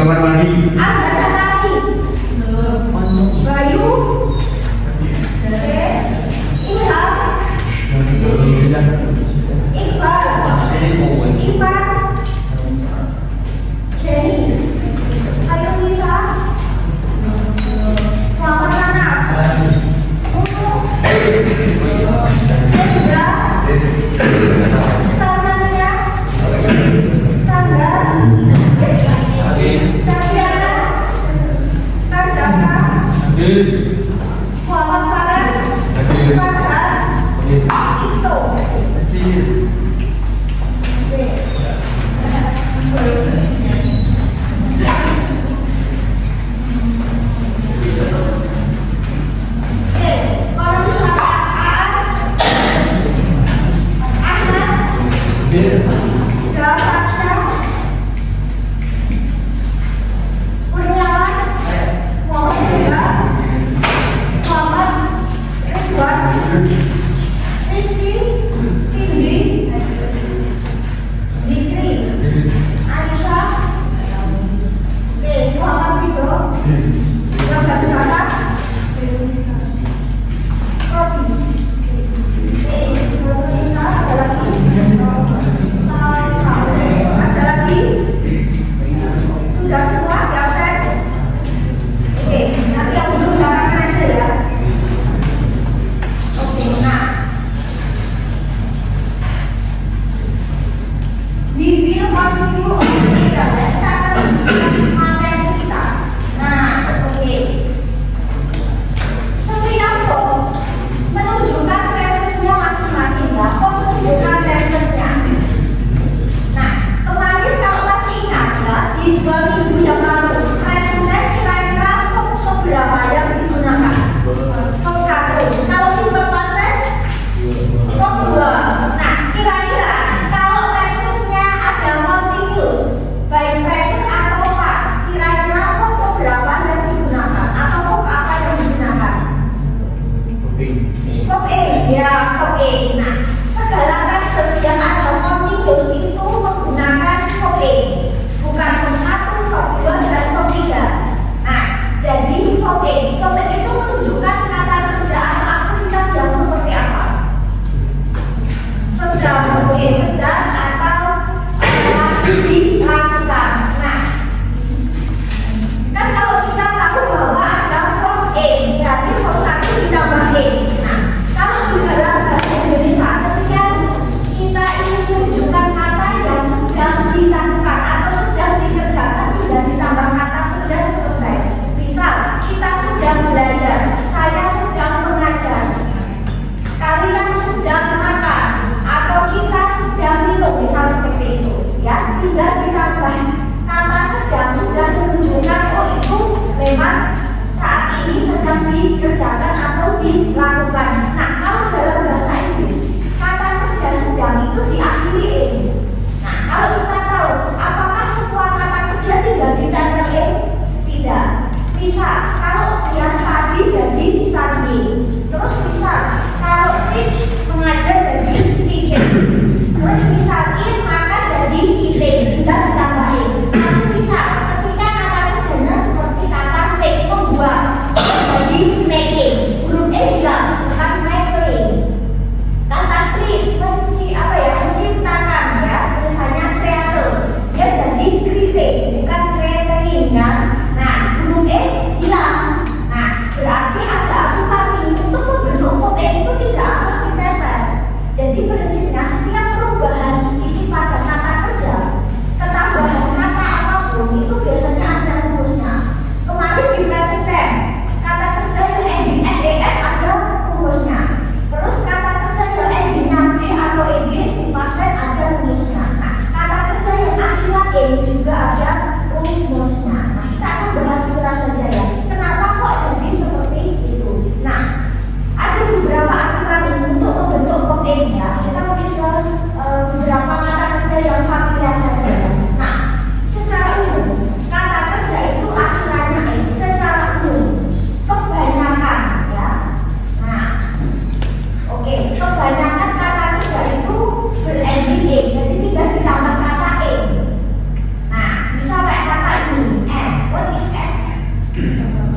kamar mandi. Baca lagi. Bayu. Oke. Ilham. Iqbal. Ivan. Jenny. Ayo Lisa. Muhammad Nana. Unu. Hendra. Salmania. Sangga. Safiana. Tarzaka. Muhammad Farhan. Farhan. Itu. Menciptakan ya, tulisannya kreatif.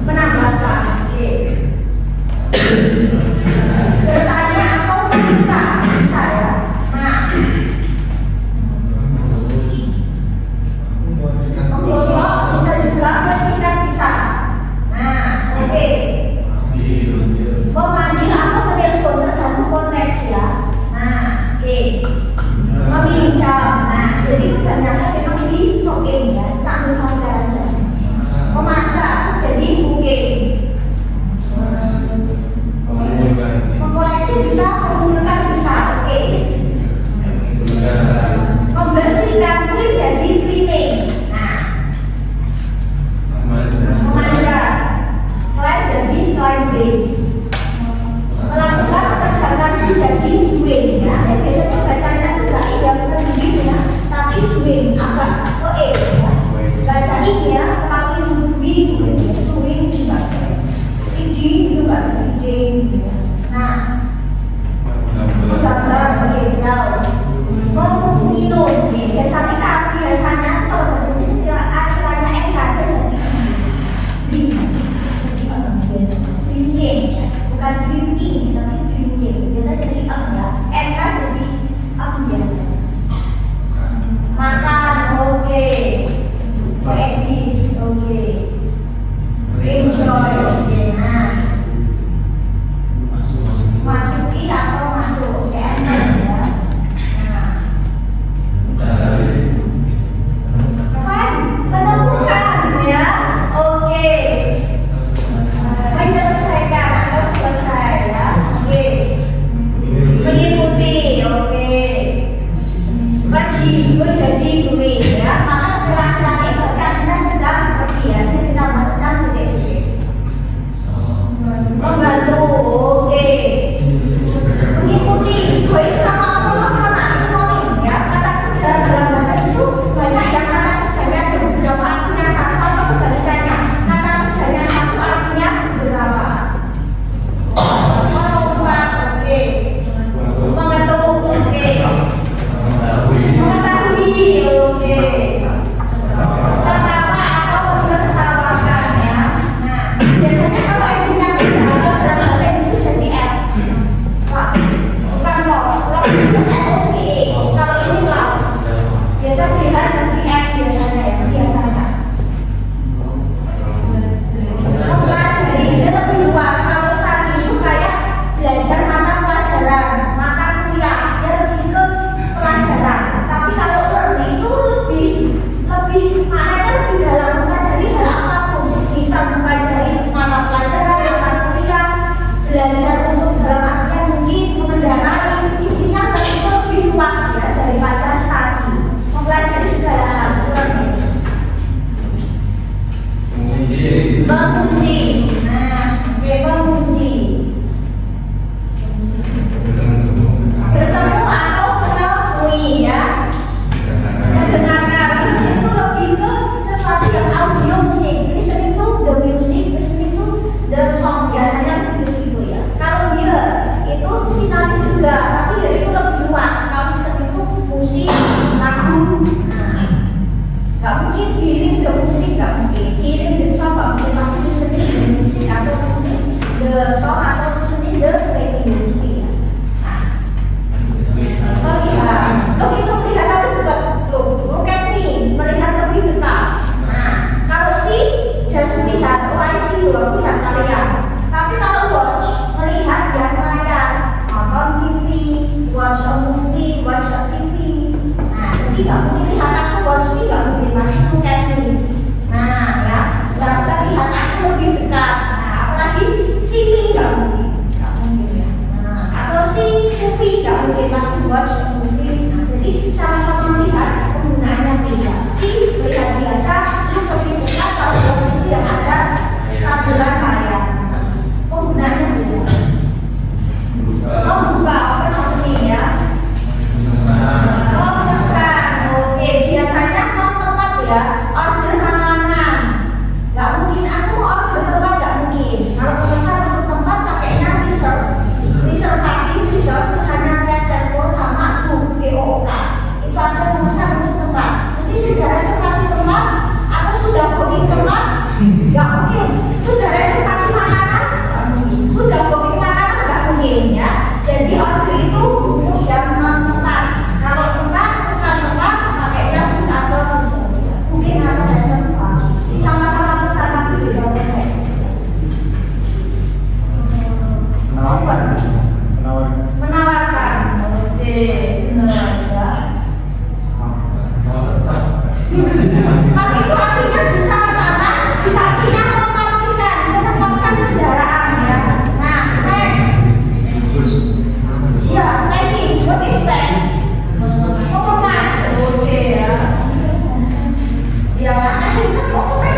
menambahkan. Oke. Bertanya atau meminta bisa ya. Nah, menggosok bisa juga mengikat bisa. Nah, oke. Memanggil atau menelpon tergantung konteks ya. Nah, oke. Meminjam. Nah, jadi kebanyakan memang di booking ya, tak mengambil aja. Memasak jadi booking. Mengkoleksi bisa, mengumpulkan bisa, oke. Membersihkan kulit jadi cleaning. Nah, memanjat, klaim jadi climbing. Melakukan pekerjaan jadi doing ya. Dan biasanya bacanya itu nggak iya bukan doing ya, tapi doing agak ya. Baca ini ya, tapi doing bisa. Reading juga reading. Nah, menggambar background, meminum. Biasanya kalau bahasa Indonesia akhirnya NKT jadi drinking, bukan drinking tapi drinking. Biasa jadi ya, NK jadi biasa. Makan, oke. Edit, oke. Enjoy, oke. Nah, masuki atau masuk ya. Nah, fine, menemukan ya. Oke. Menyelesaikan atau selesai ya. Oke. Mengikuti, oke. Pergi, jadi doing ya. Maka laki-laki bahkan kita sedang pergi ya. Ini kita sedang doing. Membantu, oke. Mengikuti, join sama follow sama sinonim ya. Kata kerja dalam bahasa itu banyak yang kata kerjanya ada beberapa artinya satu atau kebalikannya. Kata kerjanya satu artinya beberapa. Membuat, oke. Mengetuk, oke. Mengetahui, oke. Tertawa atau menertawakan ya. Nah, biasanya kalau intinya dalam bahasa itu jadi F. Bukan love itu F-O-V-E. Kalau ini love, biasa dilihat jadi F biasanya ya, biasanya. Mempelajari dia lebih luas. Kalau tadi itu kayak belajar mata pelajaran, mata kuliah, dia lebih ke pelajaran. Tapi kalau learning itu lebih maknanya lebih dalam, mempelajari hal apapun. Bisa mempelajari mata pelajaran, mata kuliah, belajar untuk dalam artian mungkin mengendarai. Intinya lebih luas ya daripada study. Mempelajari segala hal. Mengunci. Nah, dia mengunci. Bertemu atau menemui ya. Mendengarkan. Listen itu lebih ke sesuatu yang audio musik. Listen itu the music, listen itu the song. Biasanya di situ ya. Kalau dia itu sinonim juga, tapi dia itu lebih luas. Kalau listen itu musik, lagu. Nah, nggak mungkin hearing the musik, nggak mungkin hearing the song, nggak mungkin. Tapi listening the musik atau listening the song atau listening the radio musik ya. Melihat, itu melihat aku juga bukan nih melihat lebih dekat. Nah, kalau just melihat, I see you, aku lihat kalian. Tapi kalau watch, melihat dia melayar, nonton TV, watch a movie, watch a TV. Nah, jadi nggak mungkin lihat aku watch ini nggak mungkin masih bukan nih. Nah, ya, sekarang kita lihat aku lebih dekat. Nah, apalagi sini nggak mungkin.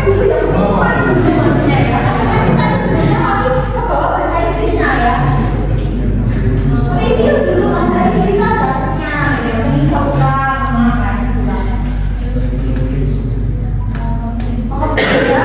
dulu yang pas gitu maksudnya ya. Karena kita sebenarnya masih ke bawah bahasa Inggrisnya ya. Review dulu materi kita datanya, ya, mencoba memakan gitu lah. Makan dulu ya.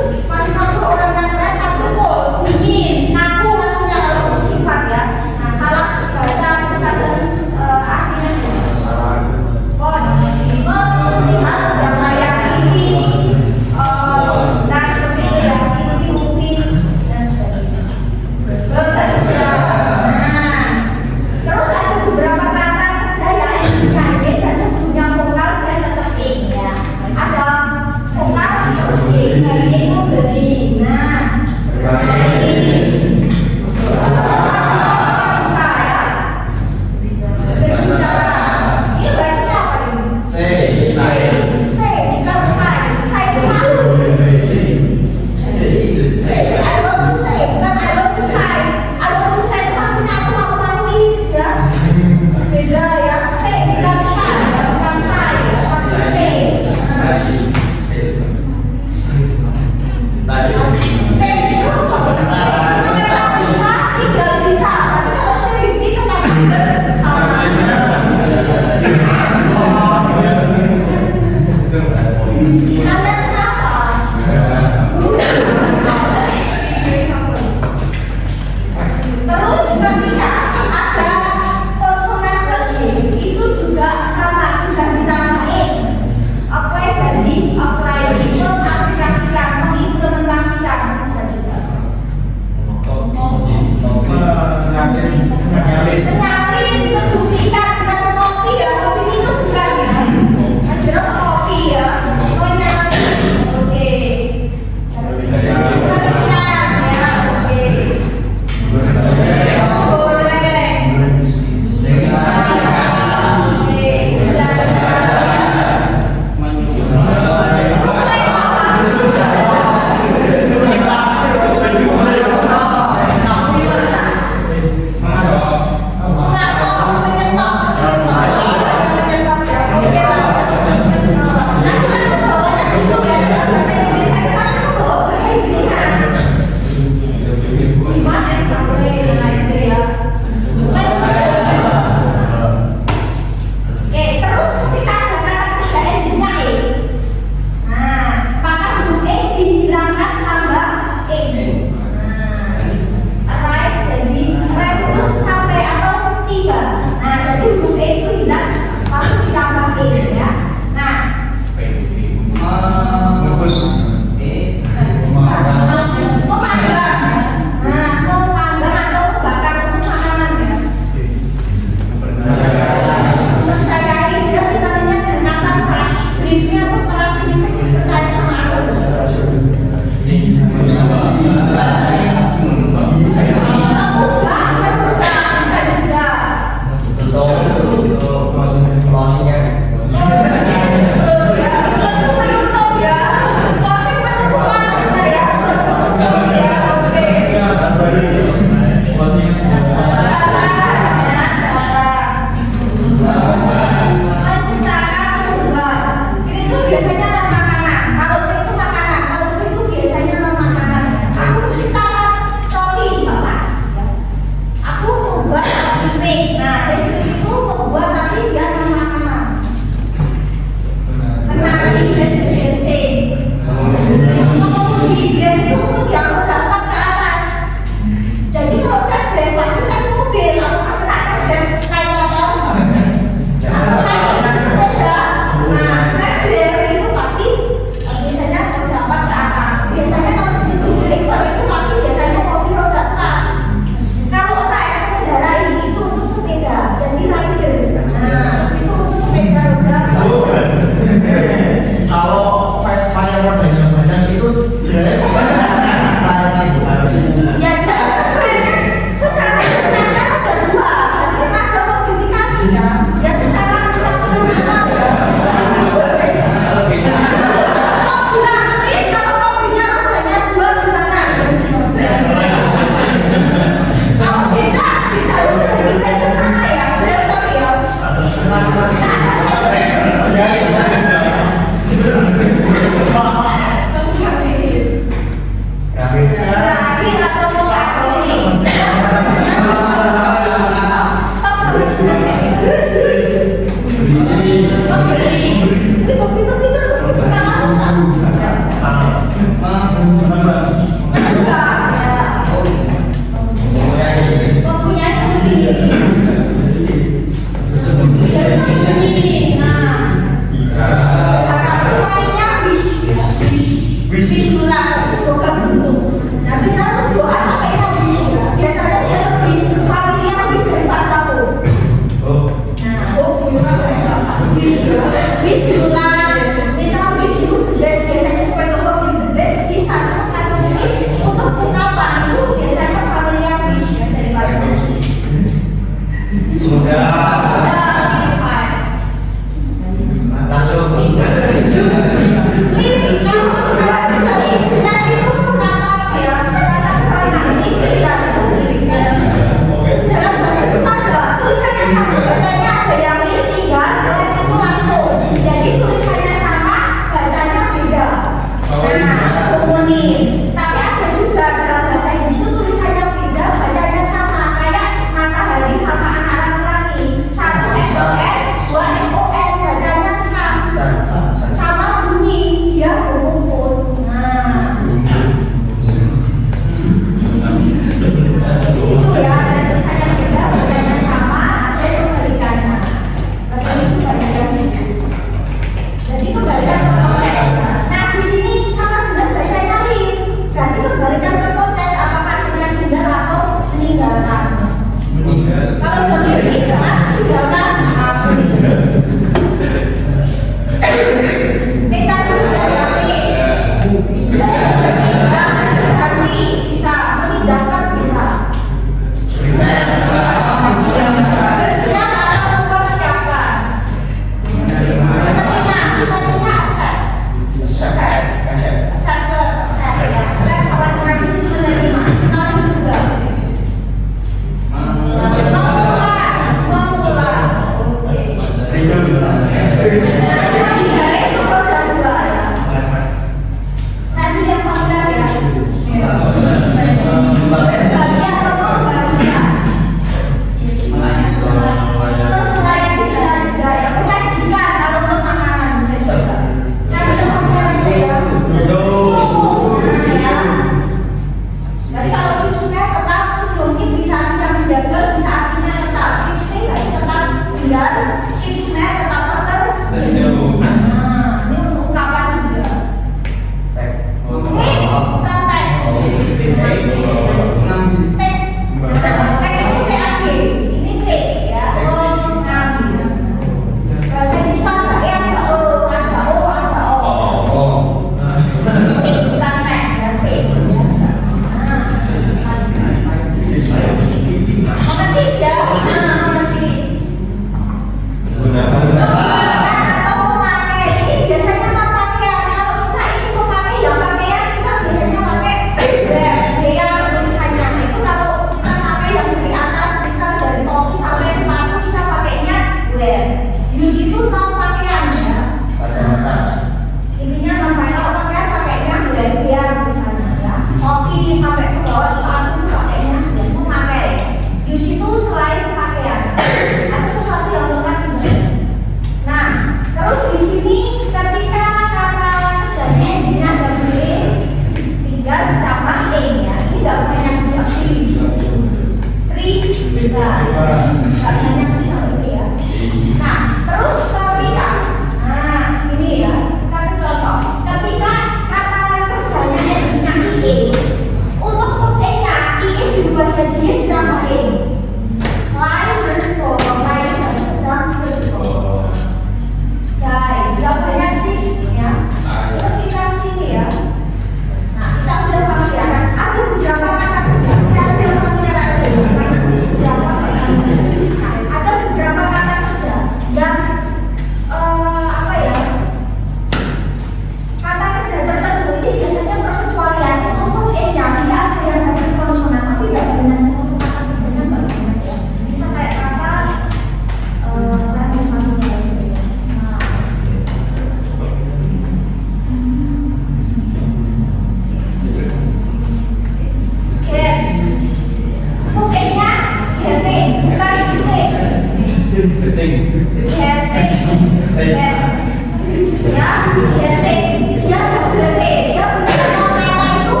Dia double T. Dia punya nilai itu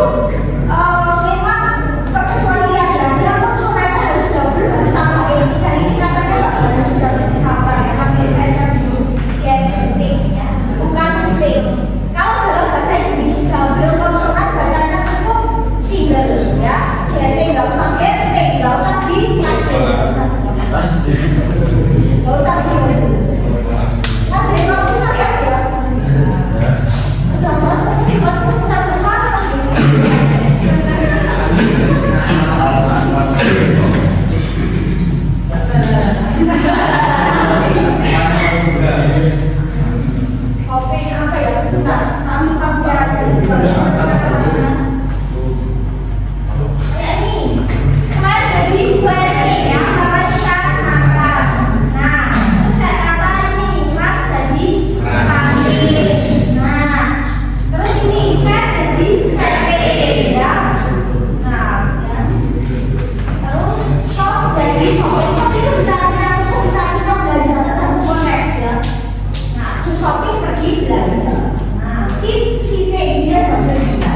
memang perkecualian ya. Dia konsonan harus double baru tambah E. Kali ini katanya Mbak Bana sudah berhafal ya. Tapi saya dulu T ya, bukan T. Kalau dalam bahasa Inggris double konsonan bacanya cukup single ya. T nggak usah T, nggak usah di kelas D, nggak usah di. Nggak usah di. Nah, dari kamu bisa lihat ya. Jelas-jelas pasti buat keputusan bersama gitu. Kopi apa ya? Nah, kami aja. Ini kemarin jadi planning ya, karena kita makan. Nah, terus kayak kata ini mak jadi kami. Nah, terus ini set jadi sete ya. Nah, ya. Terus shop jadi shopping. Shop itu bisa kita belanja dalam konteks ya. Nah, terus shopping pergi belanja. Nah, si T dia double dia.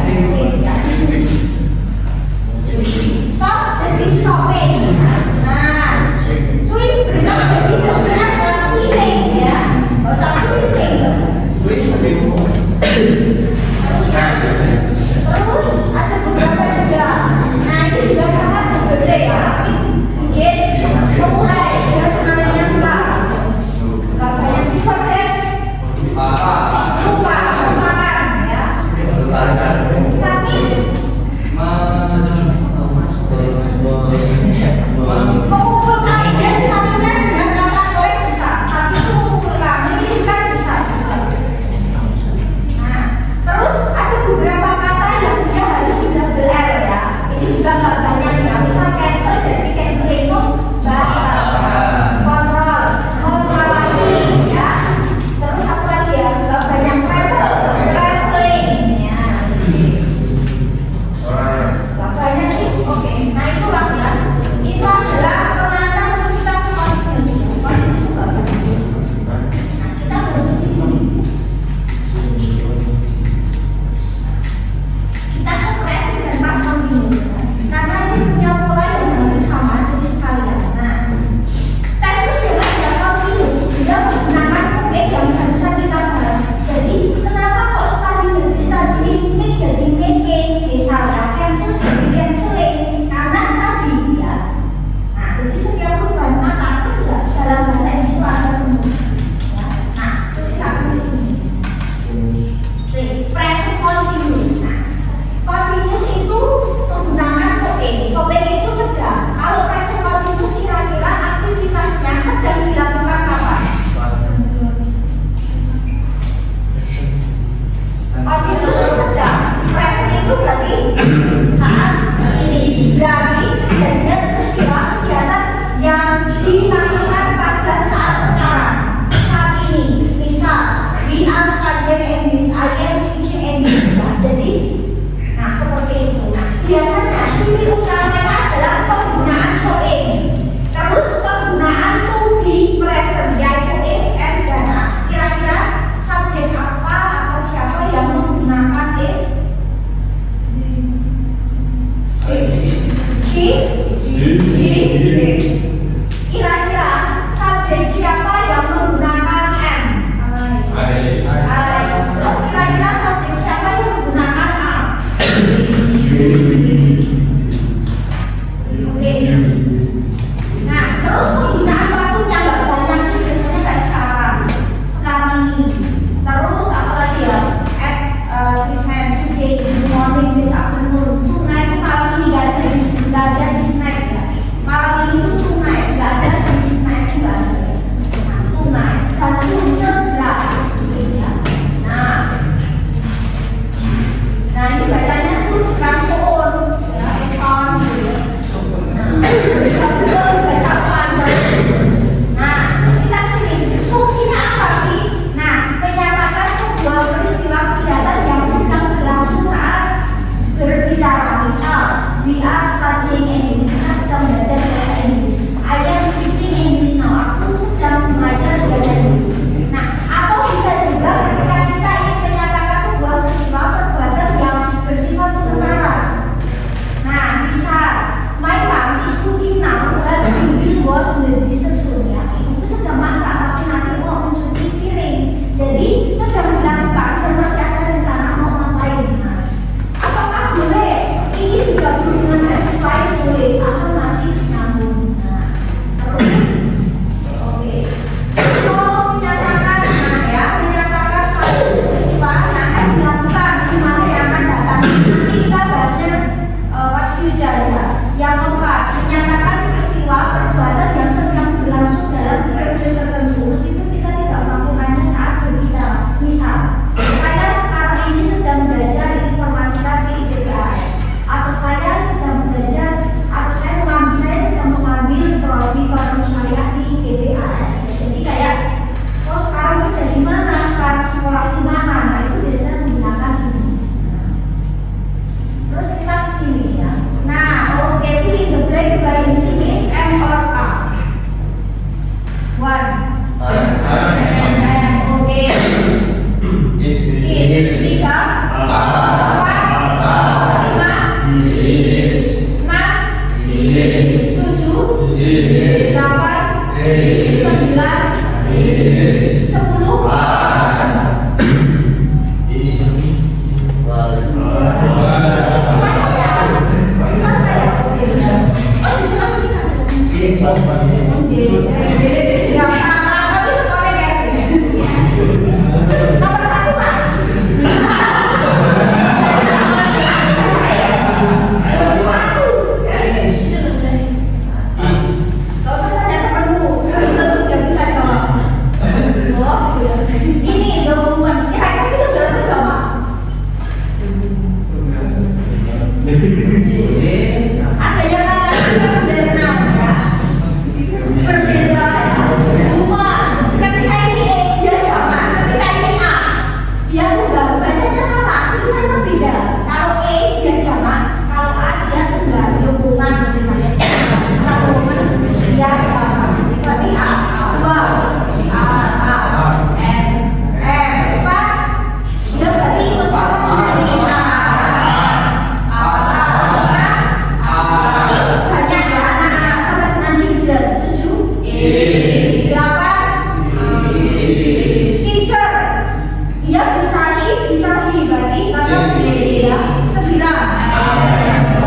8 yes ya. 9.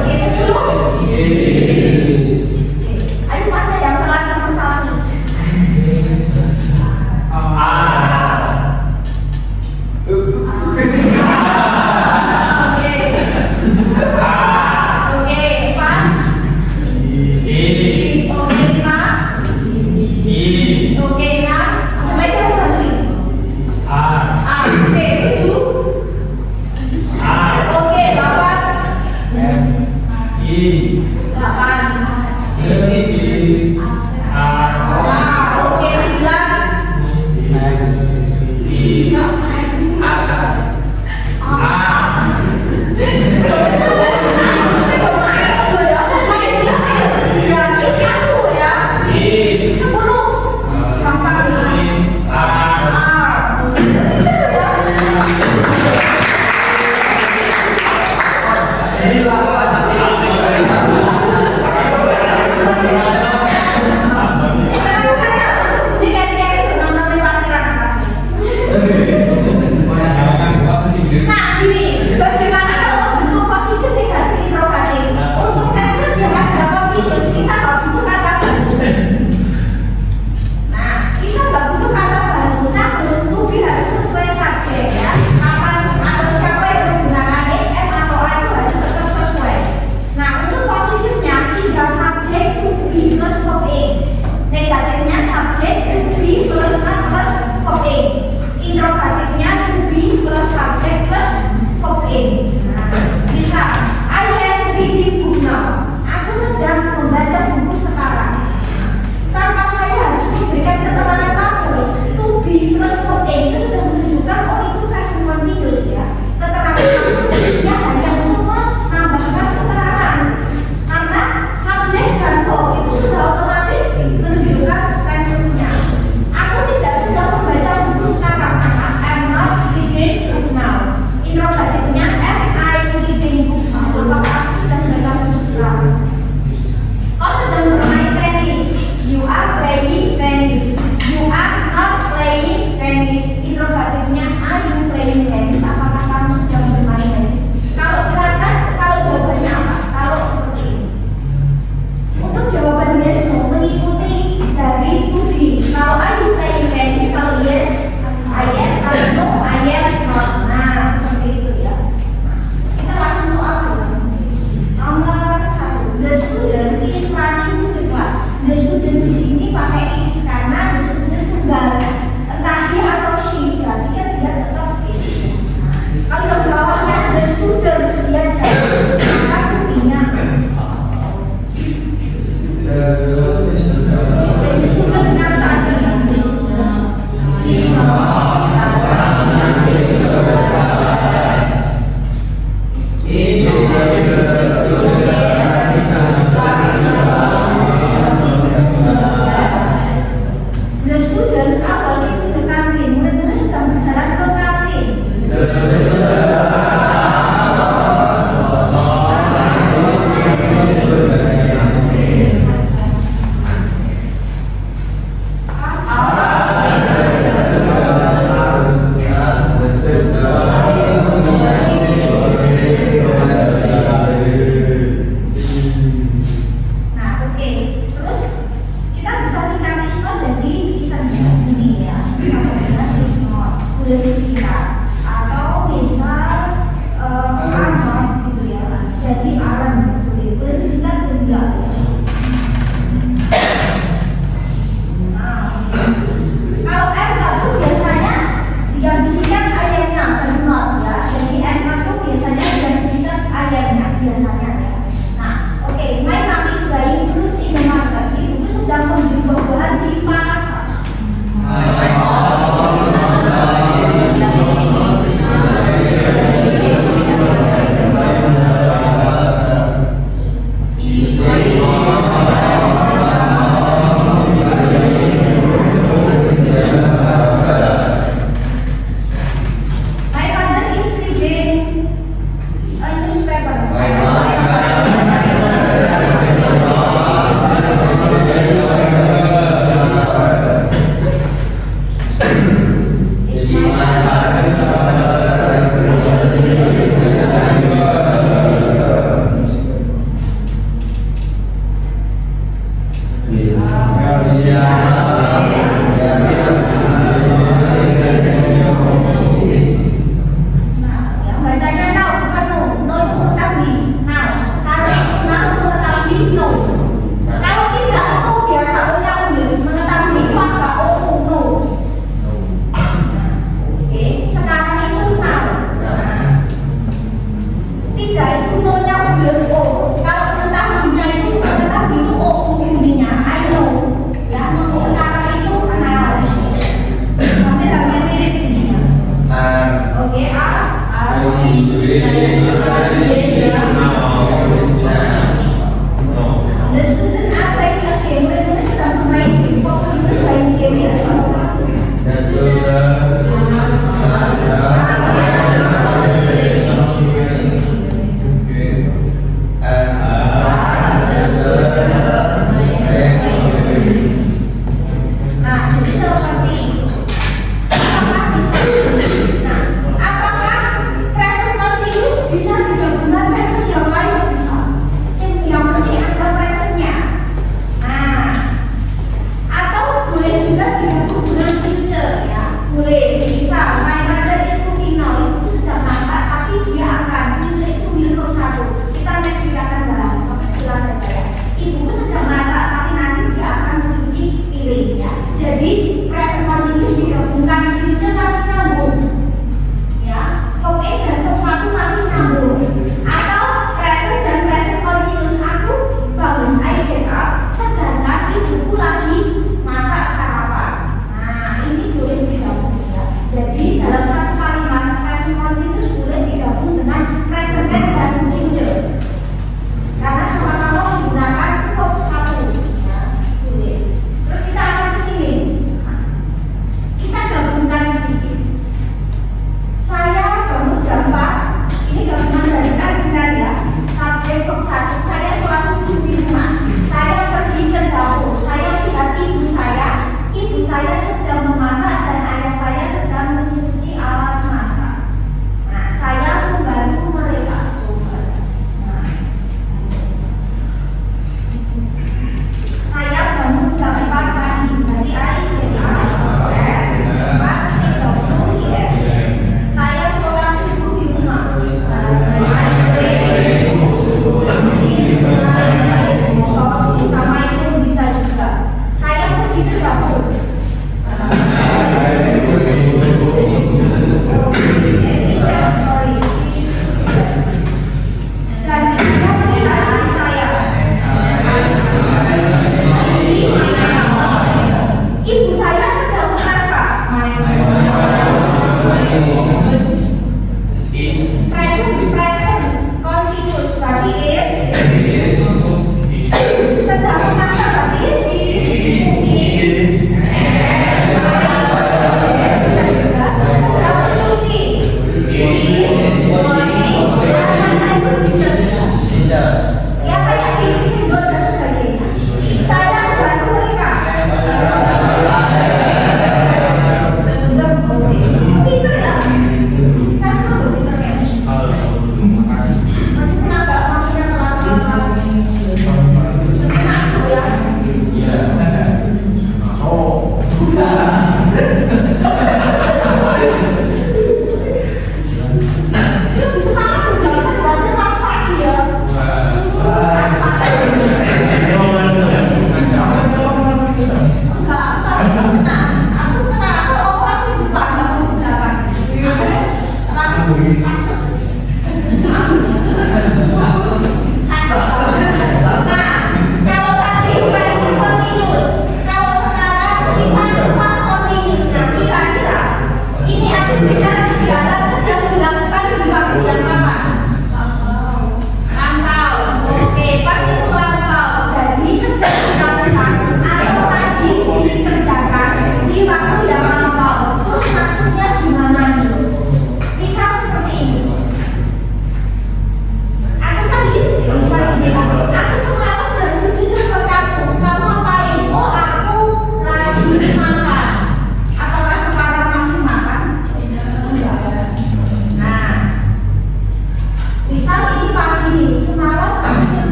Oke, 10. Ayo Mas yang telat nomor 1. The student are playing a game. Mereka sedang bermain game. Mereka playing game ya. Nah, jadi seperti itu. Apakah present continuous bisa digabungkan tenses yang lain? Bisa. Yang penting ada presentnya. Nah, atau boleh juga digabung dengan future ya. Boleh, bisa. My mother is cooking now. Itu sedang masak, tapi dia akan. Future itu will verb 1. Kita next week akan bahas. Tapi setelah saja ya. Ibuku sedang masak, tapi nanti dia akan mencuci piring ya. Jadi present continuous digabungkan future masih nyambung. Ya, verb A dan verb 1 masih nyambung. Atau present dan present continuous. Aku bangun, I get up, sedangkan ibuku lagi masak sarapan. Nah, ini boleh digabung ya. Jadi dalam satu kalimat present continuous boleh digabung dengan present dan future. Karena sama-sama menggunakan verb 1 ya, boleh. Terus kita akan ke sini. Kita gabungkan sedikit. Saya bangun jam 4. Ini gabungan dari present ya. Subjek verb 1. Saya sholat subuh di rumah. Saya pergi ke dapur. Saya lihat ibu saya. Ibu saya sedang memasak dan ayah saya sedang mencuci alat masak. Nah, saya membantu mereka. Nah, saya bangun jam 4 pagi. Dari saya sholat subuh di rumah. Sama itu bisa juga. Saya pergi ke dapur. Dan saya melihara adik saya. Ibu saya sedang memasak. Present continuous berarti is. Sedang memasak berarti is. Sedang mencuci. Ya kayak ini simbol dan sebagainya. Saya membantu mereka. Pinter ya? Saya selalu pinter ya. Meskipun agak maksudnya terlalu masuk ya. Ini lebih semangat berjalan dengan kelas pagi ya. Kelas pagi. Enggak, aku tenang. Aku kelas itu bukan berapa. Langsung paskes. Nah, kalau tadi present continuous, kalau sekarang kita past continuous. Nah, kira-kira ini aktivitas kegiatan sedang dilakukan di waktu yang apa? Lampau. Oke, pas itu lampau. Jadi sedang dilakukan atau tadi dikerjakan di waktu yang lampau. Terus maksudnya gimana nih? Misal seperti ini.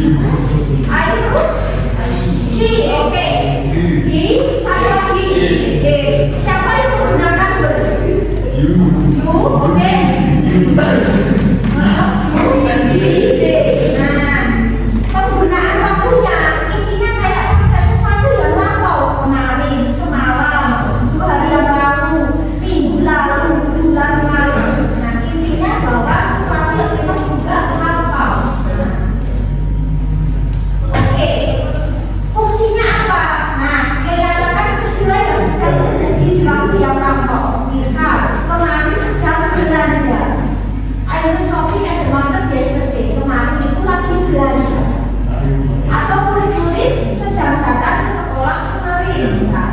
I terus she, oke. Di, satu lagi. Oke. Siapa yang menggunakan ber? You, oke. Nah, penggunaan waktunya intinya kayak sesuatu yang lampau, kemarin, semalam, 2 hari yang lalu, minggu lalu, bulan lalu. Nah, intinya bahwa sesuatu yang memang juga lampau. Oke, fungsinya apa? Nah, menyatakan peristiwa yang sedang terjadi di waktu yang lampau. Misal, kemarin sedang belanja. I was shopping at the market yesterday. Kemarin itu lagi belanja. Atau murid-murid sedang datang ke sekolah kemarin, misal.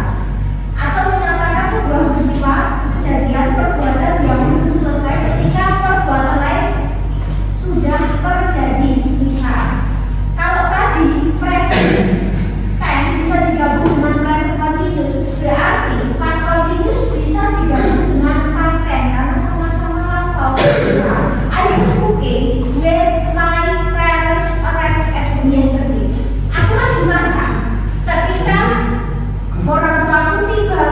Atau menyatakan sebuah peristiwa kejadian perbuatan yang belum selesai ketika perbuatan lain sudah terjadi, misal. Kalau tadi present tense bisa digabung dengan present continuous, berarti past continuous bisa digabung dengan past tense karena sama-sama lampau. Misal, I was cooking when my parents arrived at home yesterday. Aku lagi masak ketika orang tuaku tiba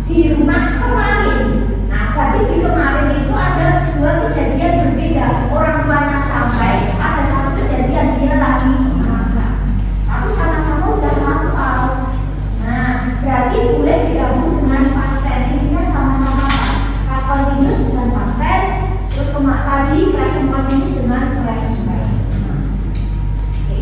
di rumah kemarin. Nah, berarti di kemarin itu ada 2 kejadian berbeda. Orang tuanya sampai, ada satu kejadian dia lagi masak. Tapi sama-sama udah lampau. Nah, berarti boleh digabung dengan past tense. Intinya sama-sama past continuous dengan past tense. Terus tadi present continuous dengan present tense. Oke.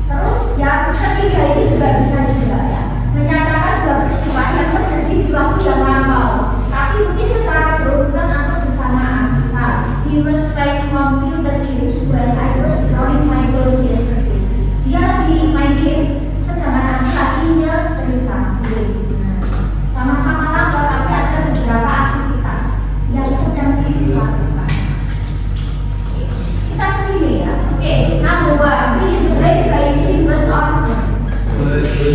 Terus yang ketiga ini juga bisa juga ya, menyatakan 2 peristiwa yang terjadi di waktu yang lampau, tapi mungkin secara berhubungan atau bersamaan. Misal, he was playing computer games while I was drawing my clothes yesterday. Dia lagi main game, sedangkan aku lagi nyetrika. Sama-sama lampau, tapi ada beberapa aktivitas yang sedang dilakukan. Kita kesini ya. Oke, number 1, we need to break by using bus or bus. Oke,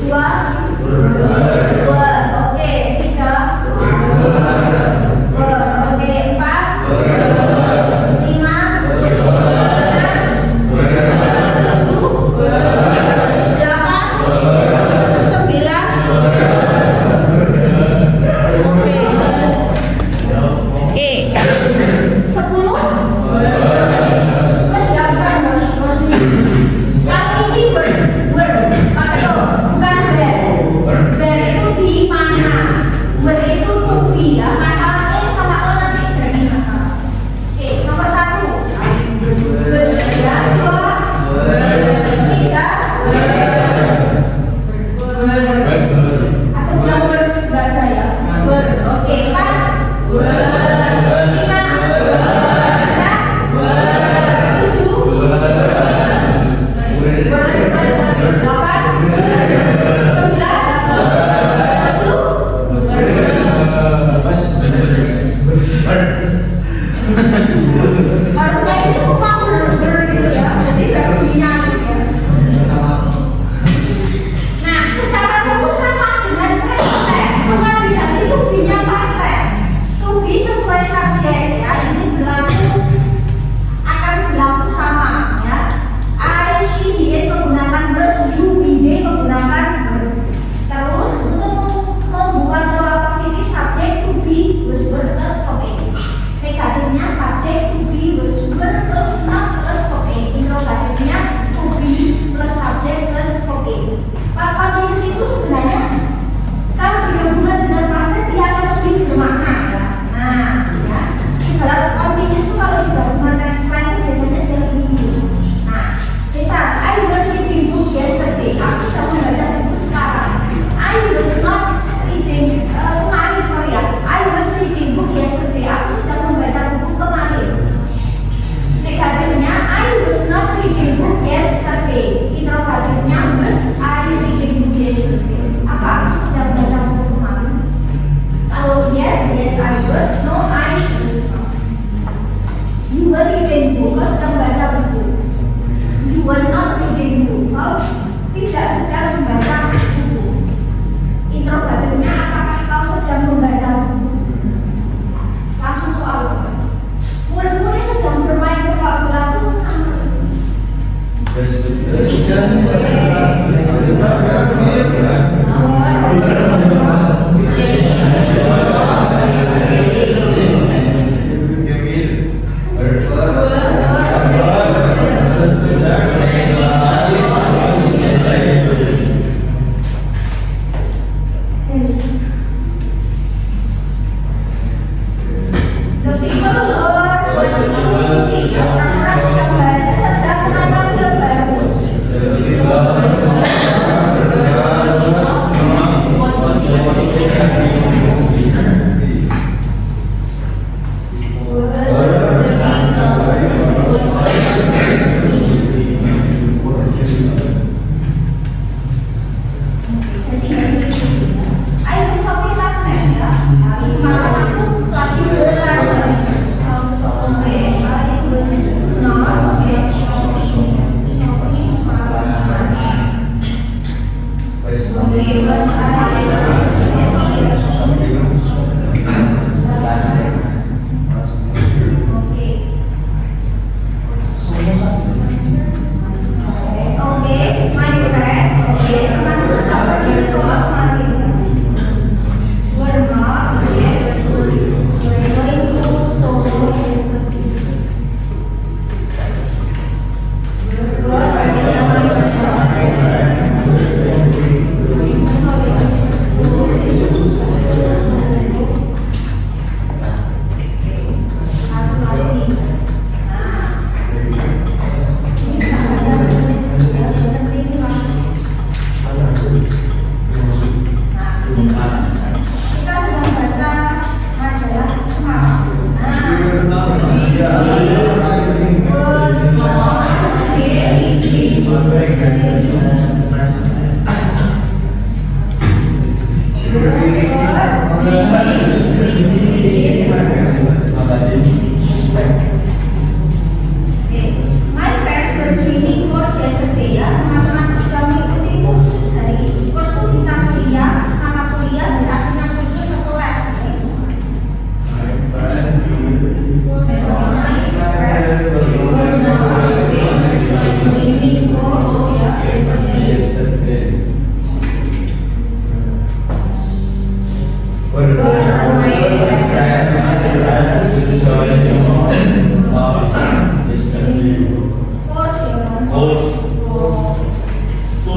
2, oke, 3, oke, 4, 5,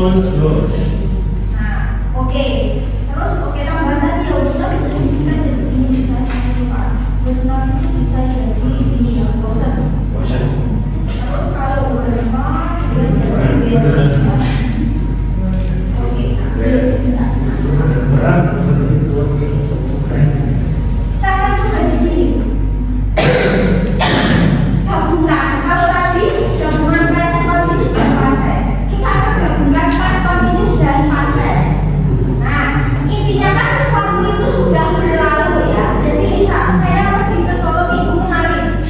Nah, oke. Terus oke tambah tadi ya Ustaz itu bisa jadi ini bisa saya lupa. Ustaz itu bisa jadi ini ya bosan. Terus kalau berlemah dia jadi oke. Cara juga di sini. Gabungan. Kalau tadi gabungan present continuous dan past tense. Kita akan gabungkan past continuous dan past tense. Nah, intinya kan sesuatu itu sudah berlalu ya. Jadi misal saya pergi ke Solo minggu kemarin.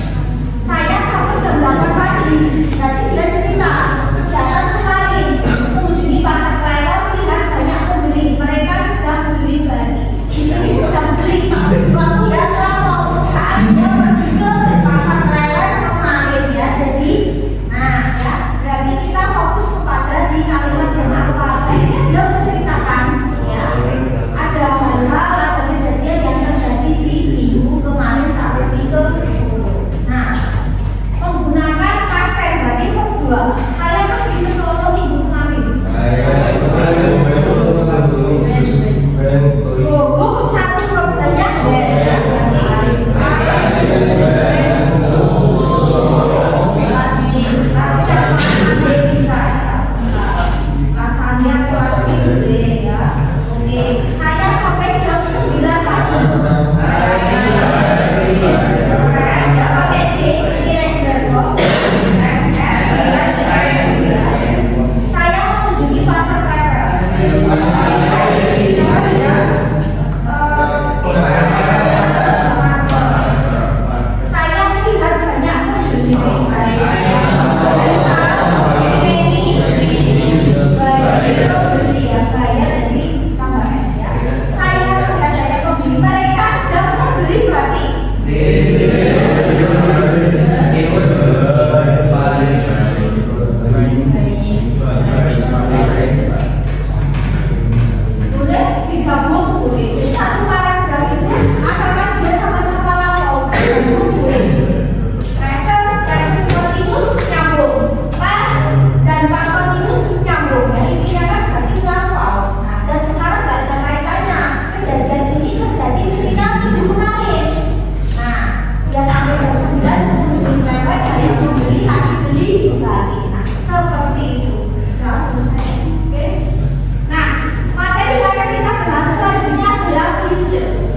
Saya sampai jam 8 pagi. Nanti dia cerita kegiatan kemarin mengunjungi pasar Klewer melihat banyak pembeli. Mereka sedang beli bagi. Di sini sedang beli. Waktu ya kalau saat dia pergi ke pasar Klewer kemarin ya. Jadi, nah ya berarti kita fokus kepada di kalimat yang apa. Akhirnya dia menceritakan ya ada hal-hal atau kejadian yang terjadi di minggu kemarin saat pergi ke Solo. Nah, menggunakan past tense berarti verb 2. Saya pergi ke Solo minggu kemarin. Oh, satu problemnya saya sampai jam 9 pagi. Nggak pakai D, ini regular verb. Saya mengunjungi pasar Klewer. Saya melihat banyak pembeli. Saya melihat banyak pembeli. Mereka sedang membeli berarti. Boleh digabung boleh. Satu paragraf itu asalkan dia sama-sama lampau. Present continuous nyambung. Past dan past continuous nyambung. Nah intinya kan berarti lampau. Nah, dan sekarang nggak ada kaitannya. Kejadian ini terjadi ketika minggu kemarin. Nah, dia sampai jam 9 mengunjungi Klewer dan yang membeli lagi beli lagi. Nah, seperti itu. Nggak selesai. Oke. Nah, materi yang akan kita bahas selanjutnya adalah future.